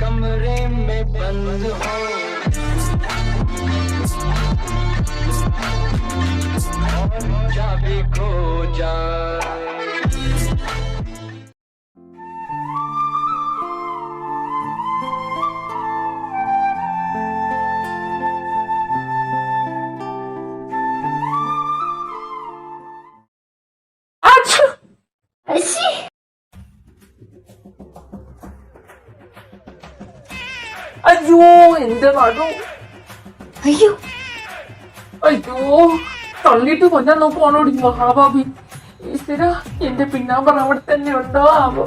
कमरे में बंद हो और चाबी खो जाए। അയ്യോ എന്റെ നടു. അയ്യോ അയ്യോ തള്ളിട്ട് കൊല്ലാൻ നോക്കുവാണോടി മഹാഭാവി. ഈശ്വര എന്റെ പിന്നാമ്പറ അവിടെ തന്നെ ഉണ്ടോ ആവോ.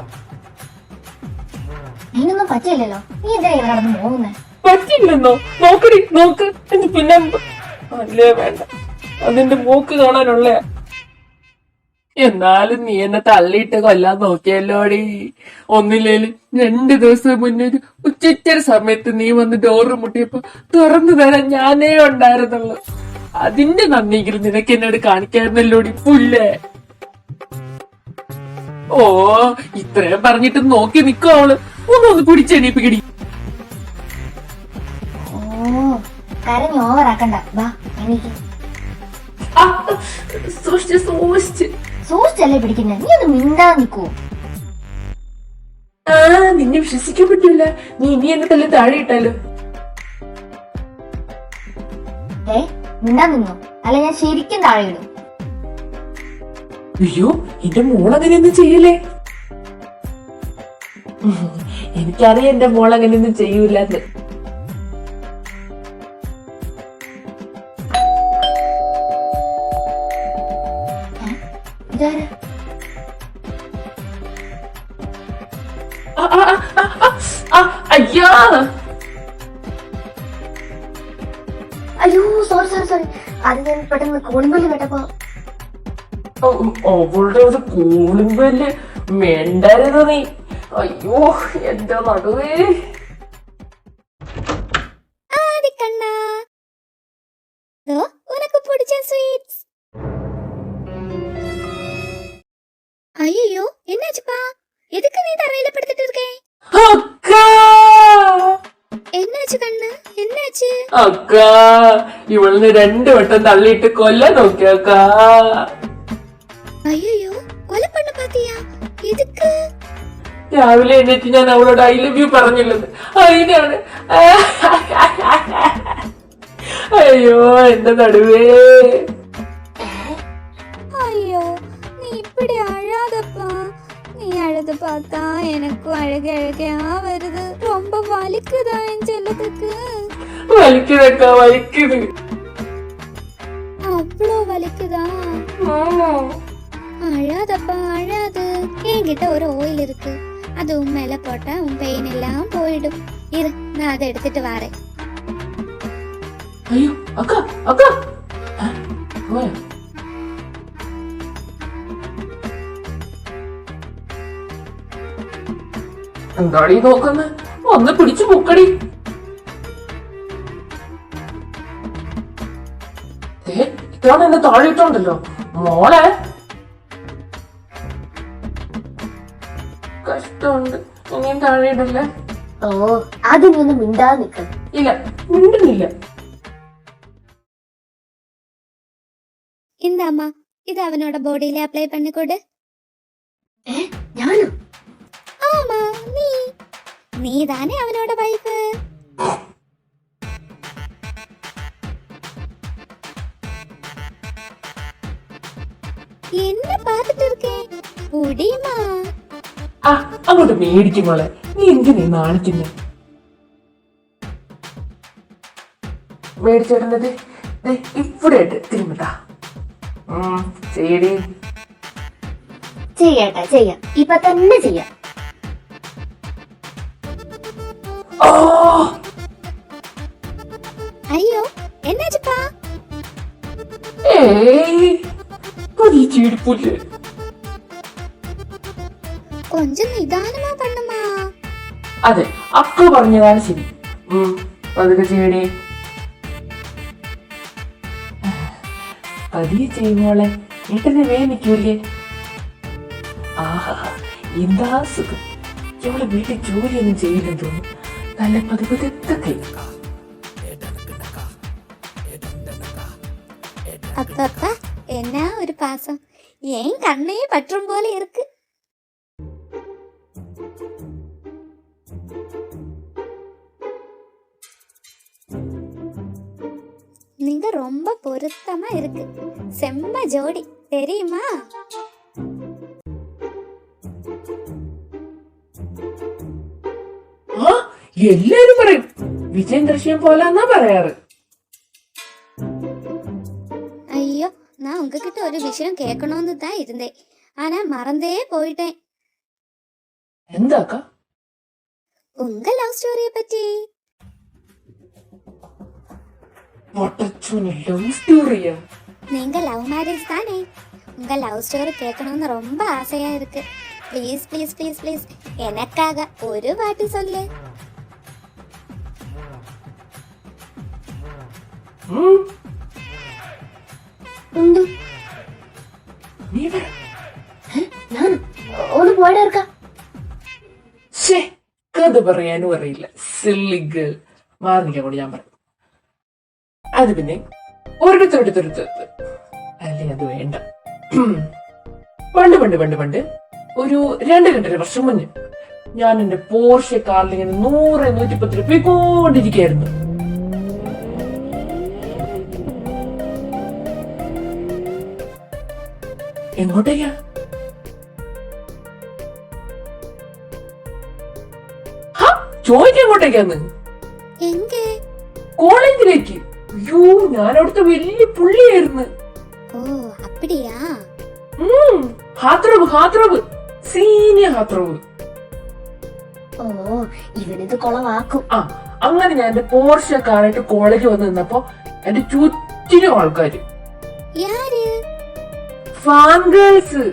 അതിനൊന്നും പറ്റില്ലല്ലോ. നീ എന്തിനാ ഇവിടെ നടന്ന് പോകുന്നേ? പറ്റില്ലെന്നോ? നോക്കടി നോക്ക് എന്റെ പിന്നാമ്പ. അല്ലേ വേണ്ട, അതിന്റെ മൂക്ക് കാണാനുള്ള. എന്നാലും നീ എന്നെ തള്ളിയിട്ട് കൊല്ലാൻ നോക്കിയല്ലോടി. ഒന്നില്ലേലും 2 ദിവസം മുന്നേ ഉച്ചയ്ക്കൊരു സമയത്ത് നീ വന്ന് ഡോറ് മുട്ടിയപ്പോ തുറന്നു തരാൻ ഞാനേ ഉണ്ടായിരുന്നുള്ളു. അതിന്റെ നന്ദിയെങ്കിലും നിനക്ക് എന്നോട് കാണിക്കായിരുന്നല്ലോടി പുല്ലേ. ഓ ഇത്രയും പറഞ്ഞിട്ട് നോക്കി നിക്കോ അവള്. ഒന്നൊന്ന് പിടിച്ചെണീപ്പിക്കടി. ഓ കരഞ്ഞ് ഓവറാക്കണ്ട. വാ എനിക്ക് സൂക്ഷിച്ച് സൂക്ഷിച്ച്. സൂക്ഷിച്ചല്ലേ പിടിക്കുന്നേ. നീ ഒന്ന് മിണ്ടാ നിക്കൂ. നിന്നെ വിശ്വസിക്കാൻ പറ്റൂല. നീ ഇനി എന്നെ തല്ലി താഴെ ഇട്ടാലോ. മിണ്ടാ നിന്നു അല്ല ഞാൻ ശരിക്കും താഴെ ഇടും. അയ്യോ എന്റെ മോളങ്ങനെയൊന്നും ചെയ്യലേ. എനിക്കറിയാം എന്റെ മോളങ്ങനെയൊന്നും ചെയ്യൂലെന്ന്. ഇതാരാ? അയ്യോ അയ്യോ സോറി സോറി സോറി. അത് ഞാൻ പെട്ടെന്ന് കോളിംഗ് കേട്ടപ്പോ. അവളുടെ ഒരു കൂളിംഗ് വേണ്ടായിരുന്നു നീ. അയ്യോ എന്റെ നടുവേ. ஐயோ என்னாச்சுப்பா? எதுக்கு நீ தரையில படுத்துட்டு இருக்கே? என்னாச்சு கண்ணு என்னாச்சு? അക്കാ ഇവളിന് 2 വട്ടം തള്ളിയിട്ട് കൊല്ലാൻ നോക്കിയാക്കാ. ஐயோ கொலை பண்ண பாத்தியா? எதுக்கு? രാവിലെ എണീറ്റ് ഞാൻ അവളോട് ഐ ലവ് യു പറഞ്ഞില്ലത് അതിനാണ്. അയ്യോ എന്റെ നടുവേ. ஐயோ நீ இப்படி அழாதப்பா. நீ அழுது பார்த்தா எனக்கும் அழுக அழுகையா வருது. ரொம்ப வலிக்குதா என் செல்லத்துக்கு? വലിക്കുന്നക്കാ വലിക്കുന്നു. அவ்வளோ வலிக்குதா? அழாதப்பா அழாது. என்கிட்ட ஒரு ஆயில் இருக்கு. அது உன் மேல போட்டா உன் பெயின் எல்லாம் போயிடும். இரு நான் அதை எடுத்துட்டு வரேன். അയ്യോ അക്ക അക്ക എന്താടി നോക്കുന്ന? ഒന്ന് പിടിച്ചു പൊക്കടി. ഇതാണ് എന്നെ താഴെ ഇട്ടോണ്ടല്ലോ മോളെ. കഷ്ടമുണ്ട്. ഇനിയും താഴെ ഇടല്ലേ. ഓ അതിനൊന്നും മിണ്ടാ നിക്ക. ഇല്ല മിണ്ടുന്നില്ല. இந்த அம்மா இது அவனோட பாடியில அப்ளை பண்ணி கொடு. ഞാനോ? ஆமா நீ தானே அவனோட வைஃப். என்ன பார்த்துட்டு இருக்கேன்? புடிமா. അങ്ങോട്ട് മേടിക്കും മോളെ. നീ എന്തിനാ നാണിക്കുന്നേ? മേടിച്ചിടുന്നത് ഇവിടെ ആയിട്ട് തിരുമ്പട്ടാ. ചെയ്യടി. ചെയ്യട്ടെ ചെയ്യാം. ഇപ്പൊ തന്നെ ചെയ്യാം. ஐயோ என்னாச்சுப்பா? ചീടിപ്പുല്ല്. கொஞ்சம் நிதானமா பண்ணுமா. അതെ അക്ക പറഞ്ഞതാണ് ശരി. അതൊക്കെ ചെയ്യടി. പതിയെ ചെയ്യുമ്പോളെ ഏട്ടനെ വേനിക്കൂലേ. ആഹാ എന്താ സുഖം. ഇവള് വീട്ടിൽ ജോലിയൊന്നും ചെയ്യില്ലെന്ന് തോന്നുന്നു. നല്ല പതിപതിത്ത കേൾക്കാം. அப்பப்பா என்ன ஒரு பாசம், ஏன் கண்ணையே பற்றும் போல இருக்கு. நீங்க ரொம்ப பொருத்தமா இருக்கு, செம்ம ஜோடி தெரியுமா? ആ എല്ലാരും പറയും വിജയൻ ദൃശ്യം പോലെന്നാ പറയാറ്. ஐயோ, நான் உங்ககிட்ட ஒரு விஷயம் கேட்கணும்னு தான் இருந்தேன், ஆனா மறந்தே போயிட்டேன். എന്താക്കാ? உங்க லவ் ஸ்டோரிய பத்தி. ലവ് സ്റ്റോറിയാ? நீங்க லவ் மேரேஜ் தானே? உங்க லவ் ஸ்டோரி கேட்கணும்னு ரொம்ப ஆசையா இருக்கு. ப்ளீஸ் ப்ளீஸ் ப்ளீஸ் ப்ளீஸ் எனக்காக ஒரு வாட்டி சொல்லு. ഉണ്ട്. നീ പറ. ഞാൻ ഒന്ന് പോയിടെ ഇരിക്ക. ശ്ശേ, കഥ പറയാനും അറിയില്ല. Silly girl. മാറി നിൽക്കാൻ കൂടി ഞാൻ പറയും. അത് പിന്നെ ഒരിടത്തൊരിടത്തൊരിടത്ത് അല്ലേ, അത് വേണ്ട. പണ്ട് പണ്ട് പണ്ട് പണ്ട് ഒരു 2-2.5 വർഷം മുന്നേ ഞാൻ എന്റെ പോർഷെ കാറിൽ ഇങ്ങനെ 100-110 രൂപ പോയിക്കൊണ്ടിരിക്കുകയായിരുന്നു. എങ്ങോട്ടേക്കാ? ചോദിക്കാൻ എങ്ങോട്ടേക്കാന്ന്? കോളേജിലേക്ക്. അയ്യോ, ഞാൻ അവിടുത്തെ വലിയ പുള്ളിയായിരുന്നു. ഓ അപ്പടിയാ? ഹാത്രവ് സീനിയർ ഹാത്രവ്. ഓ, ഇവനിത് കൊളവാക്കും. ആ, അങ്ങനെ ഞാൻ എന്റെ പോർഷെ കാറായിട്ട് കോളേജ് വന്ന് നിന്നപ്പോ എന്റെ ചുറ്റിനും ആൾക്കാര്, ഫാൻ ഗേൾസ്.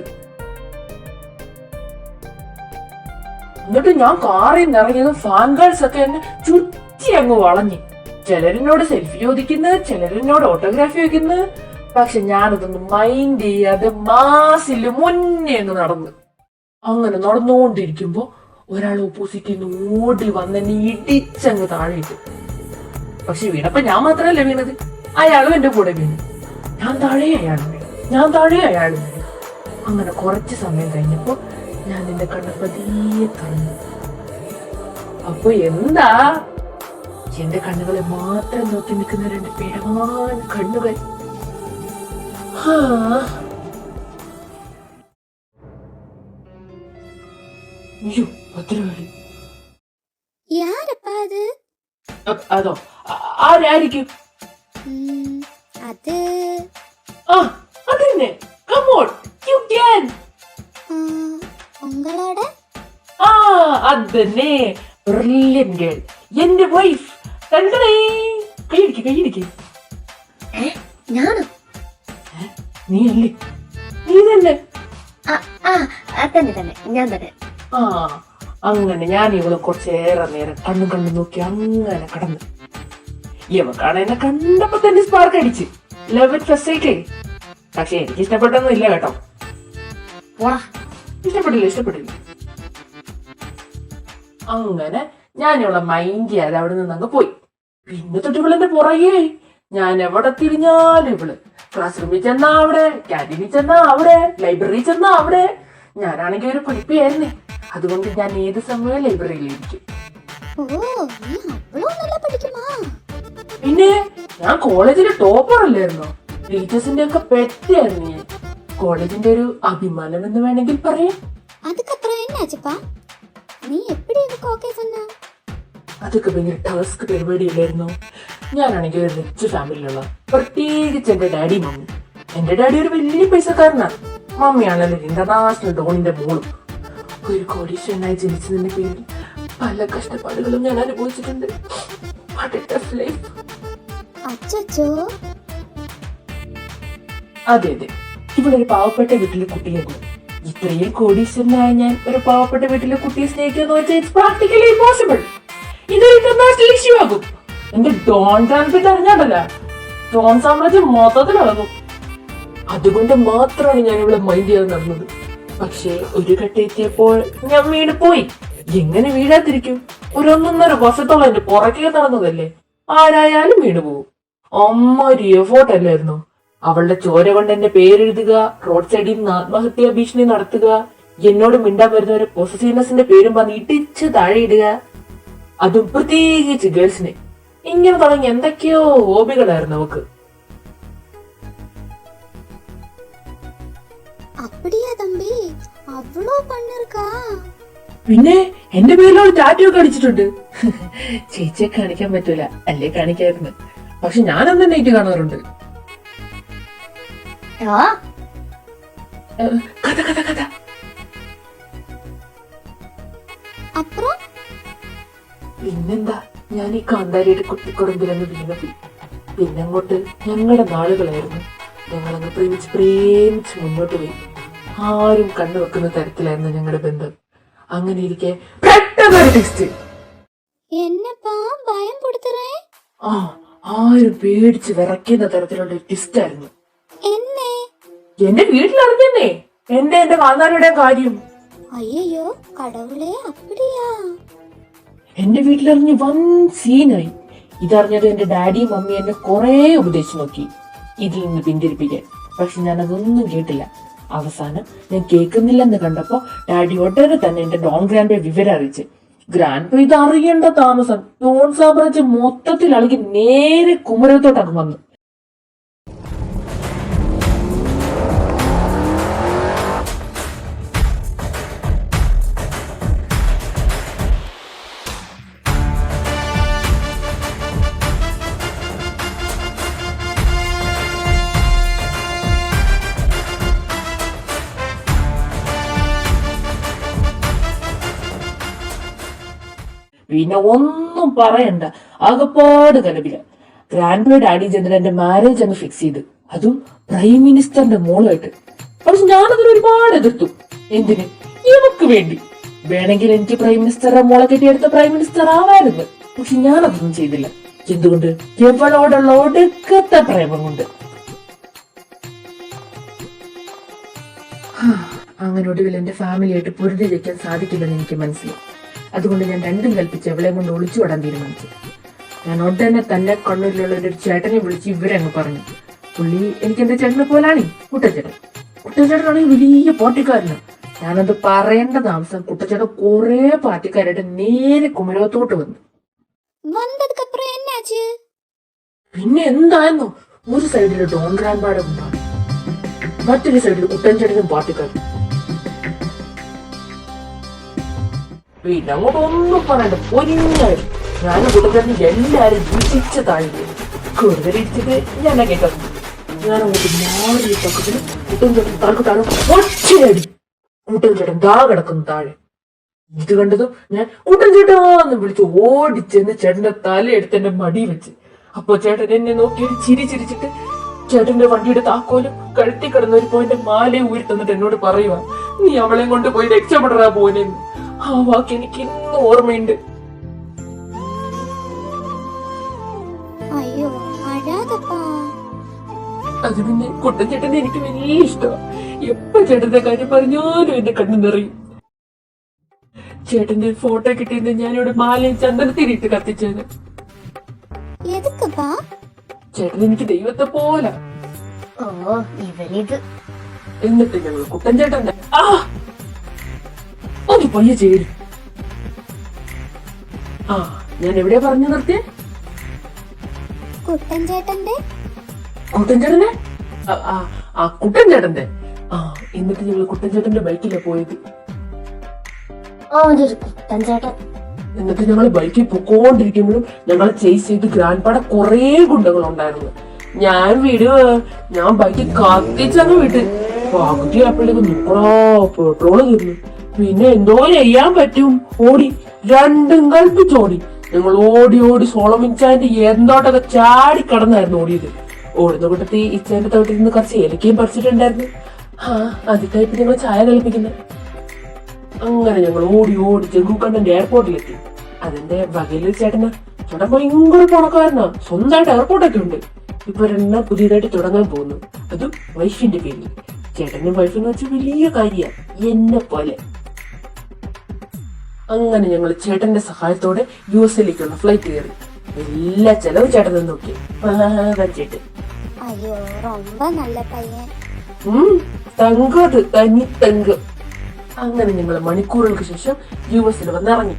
എന്നിട്ട് ഞാൻ കാറിൽ നിന്ന് ഇറങ്ങിയത് ഫാൻ ഗേൾസ് ഒക്കെ എന്നെ ചുറ്റി അങ്ങ് വളഞ്ഞു. ചിലരെന്നോട് സെൽഫി ചോദിക്കുന്നു, ചിലരെന്നോട് ഓട്ടോഗ്രാഫി വയ്ക്കുന്നു. പക്ഷെ ഞാനതൊന്നും മൈൻഡ് ചെയ്യാതെ മാസില് മുന്നേ അങ്ങ് നടന്നു. അങ്ങനെ നടന്നുകൊണ്ടിരിക്കുമ്പോ ഒരാൾ ഓപ്പോസിറ്റിൽ നിന്ന് ഓടി വന്ന് എന്നെ ഇടിച്ചങ്ങ് താഴെ ഇട്ടു. പക്ഷെ വീണപ്പോ ഞാൻ മാത്രമല്ല വീണത്, അയാളും എന്റെ കൂടെ വീണു. ഞാൻ താഴെ അയാളും വീണു, ഞാൻ താഴെ അയാളും വീണു. അങ്ങനെ കുറച്ച് സമയം കഴിഞ്ഞപ്പോ ഞാൻ എന്റെ കണ്ണ് പതിയെ തുറന്നു. അപ്പൊ എന്താ, എന്റെ കണ്ണുകളെ മാത്രം നോക്കി നിൽക്കുന്ന 2 പേടമാൻ കണ്ണുകൾ. അയ്യോ, ഭദ്രകാളി. അതോ? ആരായിരിക്കും അത്? അതന്നെ. Come on, you can. ഉങ്ങളോட? അതന്നെ, ബ്രില്യന്റ് ഗേൾ, എന്റെ വൈഫ്. കണ്ടേ, കൈയടിക്ക്. ഞാനോ? നീ അല്ലേ? നീ തന്നെ. തന്നെ ഞാൻ തന്നെ. അങ്ങനെ ഞാൻ ഇവളെ കുറച്ചേറെ നേരം കണ്ണു നോക്കി അങ്ങനെ കടന്നു. ഇവക്കാണ് എന്നെ കണ്ടപ്പോ തന്നെ സ്പാർക്ക് അടിച്ച് ലവ് അറ്റ് ഫസ്റ്റ് സൈറ്റ്. പക്ഷെ എനിക്ക് ഇഷ്ടപ്പെട്ടൊന്നും ഇല്ല കേട്ടോ. ഇഷ്ടപ്പെട്ടില്ല. അങ്ങനെ ഞാൻ ഇവളെ മൈൻഡ് ചെയ്യാതെ അവിടെ നിന്ന് അങ്ങ് പോയി. പിന്നെ തൊട്ട് ഇവളെന്റെ പുറകെ. ഞാൻ എവിടെ തിരിഞ്ഞാലും ഇവള്. ക്ലാസ് റൂമിൽ ചെന്നാ അവിടെ, ക്യാൻറ്റീനിൽ ചെന്നാ അവിടെ, ലൈബ്രറിയിൽ ചെന്നാ അവിടെ. ഞാനാണെങ്കിൽ ഒരു പഠിപ്പിയായിരുന്നേ, അതുകൊണ്ട് ഞാൻ ഏത് സമയവും ലൈബ്രറിയിലിരിക്കും. പിന്നെ ഞാൻ കോളേജിലെ ടോപ്പർ അല്ലായിരുന്നോ? ടീച്ചേഴ്സിന്റെ ഒക്കെ പെറ്റായിരുന്നു ഞാൻ. കോളേജിന്റെ ഒരു അഭിമാനം എന്ന് വേണമെങ്കിൽ പറയാം. അതൊക്കെ ഭയങ്കര ടാസ്ക് പരിപാടിയില്ലായിരുന്നു. ഞാനാണെങ്കിൽ ഒരു റിച്ച് ഫാമിലിയിലുള്ള, പ്രത്യേകിച്ച് എന്റെ ഡാഡി മമ്മി. എന്റെ ഡാഡി ഒരു വലിയ പൈസക്കാരനാണ്, മമ്മിയാണല്ലോ ഇന്റർനാഷണൽ ഡോണിന്റെ മോളും. ഒരു കോടീശ്വരനായി ജനിച്ചതിന്റെ പേരിൽ പല കഷ്ടപ്പാടുകളും ഞാൻ അനുഭവിച്ചിട്ടുണ്ട്. അതെ, ഇവളൊരു പാവപ്പെട്ട വീട്ടിലെ കുട്ടിയായിരുന്നു. ഇത്രയും കോടീശ്വരനായ ഞാൻ ഒരു പാവപ്പെട്ട വീട്ടിലെ കുട്ടിയെ സ്നേഹിക്കാന്ന് വെച്ചാൽ ഇറ്റ്സ് പ്രാക്ടിക്കലി ഇമ്പോസിബിൾ. ഇതൊരു ഇന്റർനാഷണൽ ഇഷ്യൂ ആകും. എന്റെ ഡോൺ ട്രാൻസ്മിറ്റ് അറിഞ്ഞാണ്ടല്ല, ഡോൺ സാമ്രാജ്യം മൊത്തത്തിലാകും. അതുകൊണ്ട് മാത്രമാണ് ഞാൻ ഇവിടെ മൈൻഡ് ചെയ്യാതെ നടന്നത്. പക്ഷെ ഒരു ഘട്ടം എത്തിയപ്പോൾ ഞാൻ വീണ് പോയി. എങ്ങനെ വീഴാതിരിക്കും? 1.5 വർഷത്തോളം എന്റെ പുറകെ നടന്നതല്ലേ, ആരായാലും വീണുപോകും. അമ്മൊരു എഫോർട്ട് അല്ലായിരുന്നു. അവളുടെ ചോര കൊണ്ട് എന്റെ പേരെഴുതുക, റോഡ് സൈഡിൽ നിന്ന് ആത്മഹത്യാ ഭീഷണി നടത്തുക, എന്നോട് മിണ്ടാൻ വരുന്നവരെ പൊസസീവ്നെസിന്റെ പേരും പറഞ്ഞ് ഇടിച്ച് താഴെ ഇടുക, അതും പ്രത്യേകിച്ച് ഗേൾസിനെ. ഇങ്ങനെ തുടങ്ങി എന്തൊക്കെയോ ഹോബികളായിരുന്നു അവക്ക്. அப்படியா தம்பி, அவ்வளோ பண்ணிருக்கா? പിന്നെ എന്റെ പേരിലോട് ടാറ്റൊക്കെ അടിച്ചിട്ടുണ്ട്. ചേച്ചിയെ കാണിക്കാൻ പറ്റൂല, അല്ലേ കാണിക്കായിരുന്നു. പക്ഷെ ഞാനന്ന് നൈറ്റ് കാണാറുണ്ട്. കഥ കഥ കഥ. அப்புறம் പിന്നെന്താ, ഞാൻ ഈ കാന്താരിയുടെ കുട്ടിക്കുറമ്പിലങ്ങ് വീണുപോയി. പിന്നങ്ങോട്ട് ഞങ്ങളുടെ നാളുകളായിരുന്നു. ഞങ്ങളങ്ങ് പ്രേമിച്ച് മുന്നോട്ട് പോയി. ആരും കണ്ണുവെക്കുന്ന തരത്തിലായിരുന്നു ഞങ്ങളുടെ ബന്ധം. അങ്ങനെ ഇരിക്കെ പെട്ടെന്നൊരു ടെസ്റ്റ്. என்னப்பா பயம் படுத்துறே? ആരും പേടിച്ച് വിറയ്ക്കുന്ന തരത്തിലുള്ള ടെസ്റ്റ് ആയിരുന്നു. என்ன? എന്റെ വീട്ടിലറിഞ്ഞേ എന്റെ കാന്താരിയുടെ കാര്യം. ஐயோ கடவுளே, அப்படியா? എന്റെ വീട്ടിലറിഞ്ഞ് വൻ സീനായി. ഇതറിഞ്ഞത് എന്റെ ഡാഡിയും മമ്മിയും എന്നെ കുറെ ഉപദേശിച്ചു നോക്കി ഇതിൽ നിന്ന് പിന്തിരിപ്പിക്കാൻ. പക്ഷെ ഞാൻ അതൊന്നും കേട്ടില്ല. അവസാനം ഞാൻ കേൾക്കുന്നില്ലെന്ന് കണ്ടപ്പോ ഡാഡി ഉടനെ തന്നെ എന്റെ ഡോൺ ഗ്രാൻഡ് വിവരം അറിയിച്ച്. ഗ്രാൻഡ് ഇത് അറിയേണ്ട താമസം ഡോൺ സാമ്രാജ്യം മൊത്തത്തിൽ അളകി നേരെ കുമരകത്തോട്ടങ്ങ് വന്നു. പിന്നെ ഒന്നും പറയണ്ട, ആകപ്പാട് കലപില. ഗ്രാൻഡ് ഡാഡി ചെന്നിട്ട് എന്റെ മാരേജ് അങ്ങ് ഫിക്സ് ചെയ്ത്, അതും പ്രൈം മിനിസ്റ്ററിന്റെ മോളുമായിട്ട്. പക്ഷെ ഞാനതിന് ഒരുപാട് എതിർത്തു. എന്തിന്? ഇവക്ക് വേണ്ടി. വേണമെങ്കിൽ എനിക്ക് പ്രൈം മിനിസ്റ്ററുടെ മോളെ കെട്ടിയെടുത്ത പ്രൈം മിനിസ്റ്റർ ആവായിരുന്നു. പക്ഷെ ഞാനതൊന്നും ചെയ്തില്ല. എന്തുകൊണ്ട്? എവളോടുള്ള ഒടുക്കത്തെ പ്രേമം കൊണ്ട്. അങ്ങനെ ഒടുവിൽ എന്റെ ഫാമിലിയായിട്ട് പൊരുതി വയ്ക്കാൻ സാധിക്കില്ലെന്ന് എനിക്ക് മനസ്സിലായി. അതുകൊണ്ട് ഞാൻ രണ്ടും കൽപ്പിച്ച് അവളെ കൊണ്ട് ഒളിച്ചുവിടാൻ തീരുമാനിച്ചു. ഞാൻ ഉടനെ തന്നെ കണ്ണൂരിലുള്ള ഒരു ചേട്ടനെ വിളിച്ച് ഇവരങ്ങ് പറഞ്ഞു. പുള്ളി എനിക്ക് എന്റെ ചേട്ടനെ പോലാണ് കുട്ടച്ചേട്ടൻ. കുട്ടച്ചേട്ടനാണെങ്കിൽ വലിയ പാർട്ടിക്കാരനാണ്. ഞാനത് പറയേണ്ട താമസം കുട്ടച്ചേട്ടൻ കുറെ പാർട്ടിക്കാരായിട്ട് നേരെ കുമരകത്തോട്ട് വന്നു. പിന്നെ എന്തായിരുന്നു, ഒരു സൈഡില് ഡോൺ ഗ്രാൻഡ്പാടെ ഉണ്ടാവും, മറ്റൊരു സൈഡിൽ കുട്ടൻചേട്ടനും പാർട്ടിക്കാരും. പിന്നെ അങ്ങോട്ട് ഒന്നും പറയണ്ട, പൊരിഞ്ഞായിരുന്നു. ഞാനും കുട്ടൻചേട്ടനും എല്ലാരും വീട്ടിച്ച് താഴ്ന്നു. കൂടുതൽ ഇടിച്ചിട്ട് ഞാൻ കേട്ടു. ഞാൻ അങ്ങോട്ട് മാറിയ പക്കത്തിന് കുട്ടൻചേട്ടൻ തലക്ക് താഴെ ഒച്ചയടി. കുട്ടൻചേട്ടൻ ദാ കിടക്കുന്നു താഴെ. ഇത് കണ്ടതും ഞാൻ കുട്ടൻചേട്ടാന്ന് വിളിച്ച് ഓടിച്ചെന്ന് ചേട്ടന്റെ തലയെടുത്ത് എന്റെ മടി വെച്ച്. അപ്പൊ ചേട്ടൻ എന്നെ നോക്കി ചിരി ചിരിച്ചിട്ട് ചേട്ടന്റെ വണ്ടിയുടെ താക്കോലും കഴുത്തി കിടന്ന ഒരു പോയിന്റ് മാലയും ഊരി തന്നിട്ട് എന്നോട് പറയുക, നീ അവളെയും കൊണ്ട് പോയി രക്ഷപ്പെടാ പോനെന്ന്. ആ വാക്ക് എനിക്ക് ഇന്നും ഓർമ്മയുണ്ട്. അയ്യോ അഴാതപ്പാ. അത് പിന്നെ കുട്ടൻചേട്ടനെ എനിക്ക് വലിയ ഇഷ്ടമാണ്. എപ്പോ ചേട്ടന്റെ കാര്യം പറഞ്ഞാലും എന്റെ കണ്ണു നിറയും. ചേട്ടന്റെ ഫോട്ടോ കിട്ടിയത് ഞാനിവിടെ മാലയും ചന്ദനത്തിരിട്ട് കത്തിച്ചത്. ചേട്ടൻ എനിക്ക് ദൈവത്തെ പോലെ. എന്നിട്ട് ഞങ്ങൾ കുട്ടൻചേട്ടന്റെ ഒന്ന് പയ്യെ ചെയ്തു. ഞാൻ എവിടെയാ പറഞ്ഞു നിർത്തിയേ? കുട്ടൻചേട്ടന്റെ കുട്ടൻചേട്ടന്റെ കുട്ടൻചേട്ടന്റെ എന്നിട്ട് ഞങ്ങൾ കുട്ടൻചേട്ടന്റെ ബൈക്കിലാ പോയത്. എന്നിട്ട് ഞങ്ങൾ ബൈക്കിൽ പൊക്കോണ്ടിരിക്കുമ്പോഴും ഞങ്ങളെ ചേസ് ചെയ്ത് ഗ്രാൻഡ്പാടെ കുറെ ഗുണ്ടകൾ ഉണ്ടായിരുന്നു. ഞാൻ ബൈക്കിൽ കത്തിച്ചങ്ങ് വിട്ട് പകുതി ആയപ്പോഴേക്ക് നിക്കണോ പെട്രോള് തീർന്നു. പിന്നെ എന്തോ ചെയ്യാൻ പറ്റും, ഓടി, രണ്ടും കൽപ്പിച്ചോടി. ഞങ്ങൾ ഓടി ഓടി സോളമിൻചാന്റെ എന്തോട്ടൊക്കെ ചാടി കടന്നായിരുന്നു ഓടിയത്. ഓടുന്ന കൂട്ടത്തിൽ ഇച്ചാന്റെ തോട്ടിൽ നിന്ന് കുറച്ച് ഏലക്കയും പറിച്ചിട്ടുണ്ടായിരുന്നു. അതിട്ടായിട്ട് ഞങ്ങൾ ചായ കളിപ്പിക്കുന്നത്. അങ്ങനെ ഞങ്ങൾ ഓടി ഓടി ജഗ്ഗുക്കണ്ണന്റെ എയർപോർട്ടിലെത്തി. അതിന്റെ വകയിലൊരു ചേട്ടന് ചേട്ടൻ ഭയങ്കര പണക്കാരനാ, സ്വന്തമായിട്ട് എയർപോർട്ടൊക്കെ ഉണ്ട്. ഇപ്പൊ രണ്ടാം പുതിയതായിട്ട് തുടങ്ങാൻ പോകുന്നു, അതും വൈഫിന്റെ പേരിൽ. ചേട്ടനും വൈഫെന്ന് വെച്ചാൽ വലിയ കാര്യ, എന്നെ പോലെ. അങ്ങനെ ഞങ്ങൾ ചേട്ടന്റെ സഹായത്തോടെ US-ലേക്കുള്ള ഫ്ലൈറ്റ് കയറി. എല്ലാ ചെലവും ചേട്ടൻ നോക്കി ചേട്ടൻ. അയ്യോ ரொம்ப നല്ല പയ്യൻ. തങ്കത് തനി തങ്കം. അങ്ങനെ ഞങ്ങൾ മണിക്കൂറുകൾക്ക് ശേഷം US-ൽ വന്നിറങ്ങി.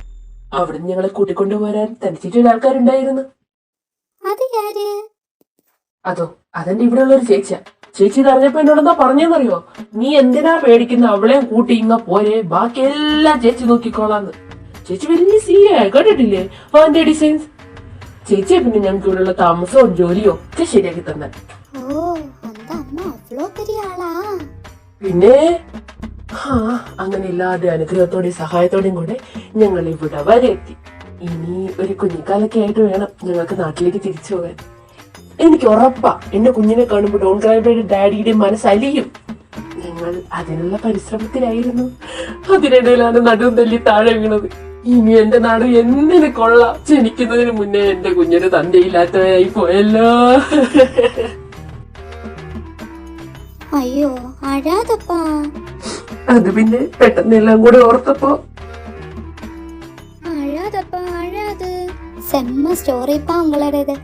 അവിടെ ഞങ്ങളെ കൂട്ടിക്കൊണ്ടുപോരാൻ തനിച്ചിട്ടൊരു ആൾക്കാരുണ്ടായിരുന്നു. അതോ അതെന്റെ ഇവിടെയുള്ള ഒരു ചേച്ചിയാ. ചേച്ചി ഇത് അറിഞ്ഞപ്പോ എന്നോടെന്താ പറഞ്ഞെന്നറിയോ? നീ എന്തിനാ പേടിക്കുന്ന, അവളെ കൂട്ടി ഇങ്ങ പോരെ, ബാക്കി എല്ലാം ചേച്ചി നോക്കിക്കോളാന്ന്. ചേച്ചി വലിയ കേട്ടിട്ടില്ലേ അവന്റെ ഡിസൈൻസ്. ചേച്ചിയെ പിന്നെ ഞങ്ങൾക്ക് ഇവിടെയുള്ള താമസവും ജോലിയോ ഒക്കെ ശരിയാക്കി തന്നെ. പിന്നെ അങ്ങനെ ഇല്ലാതെ അനുഗ്രഹത്തോടെയും സഹായത്തോടെയും കൂടെ ഞങ്ങൾ ഇവിടെ വരെ എത്തി. ഇനി ഒരു കുഞ്ഞിക്കാലൊക്കെ ആയിട്ട് വേണം ഞങ്ങൾക്ക് നാട്ടിലേക്ക് തിരിച്ചു പോകാൻ. എനിക്ക് ഉറപ്പാ എന്റെ കുഞ്ഞിനെ കാണുമ്പോൾ ഡോൺ ക്രൈബയുടെ ഡാഡിയുടെ മനസ്സലിയും. ഞങ്ങൾ അതിനുള്ള പരിശ്രമത്തിലായിരുന്നു. അതിനിടയിലാണ് നടുവും തല്ലി താഴെ വീണത്. ഇനി എന്റെ നാട് എന്തിനു കൊള്ളാം. ജനിക്കുന്നതിന് മുന്നേ എന്റെ കുഞ്ഞിന് തന്തയില്ലാത്തവരായി പോയല്ലോ. അയ്യോ അഴാതപ്പാ. അത് പിന്നെ പെട്ടെന്ന് എല്ലാം കൂടെ ഓർത്തപ്പോ அழாதப்பா அழாது. செம்ம ஸ்டோரிப்பா உங்களோடது.